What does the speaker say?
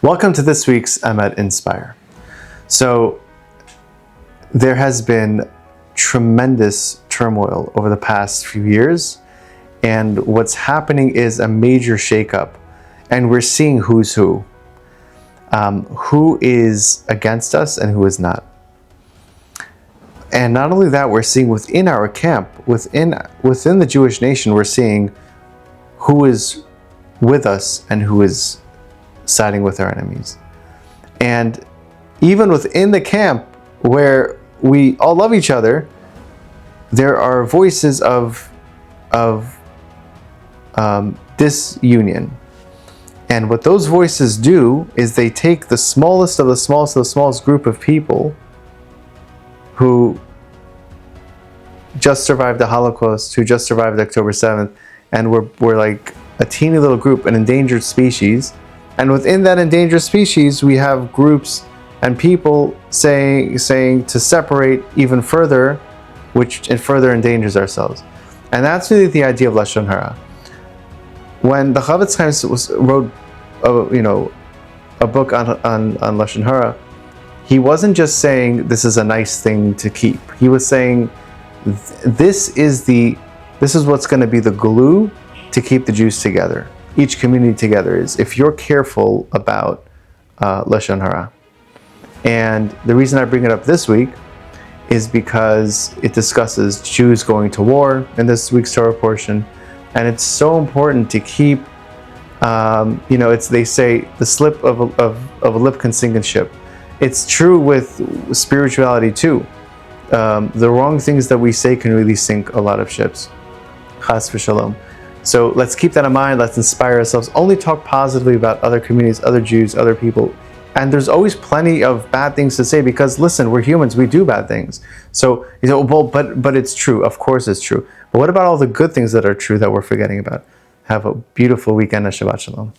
Welcome to this week's Emet Inspire. So there has been tremendous turmoil over the past few years, and what's happening is a major shakeup, and we're seeing who's who is against us and who is not. And not only that, we're seeing within our camp, within the Jewish nation, we're seeing who is with us and who is siding with our enemies. And even within the camp where we all love each other, there are voices of disunion. And what those voices do is they take the smallest of the smallest group of people who just survived the Holocaust, who just survived October 7th, and we're like a teeny little group, an endangered species. And within that endangered species, we have groups and people saying to separate even further, which it further endangers ourselves. And that's really the idea of Lashon Hara. When the Chavetz Chaim wrote, a book on Lashon Hara, he wasn't just saying this is a nice thing to keep. He was saying this is what's going to be the glue to keep the Jews together, each community together, is if you're careful about Lashon Hara. And the reason I bring it up this week is because it discusses Jews going to war in this week's Torah portion, and it's so important to keep. They say the slip of a lip can sink a ship. It's true with spirituality too. The wrong things that we say can really sink a lot of ships. Chas v'shalom. So let's keep that in mind. Let's inspire ourselves. Only talk positively about other communities, other Jews, other people. And there's always plenty of bad things to say because, listen, we're humans. We do bad things. So, but it's true. Of course it's true. But what about all the good things that are true that we're forgetting about? Have a beautiful weekend and Shabbat Shalom.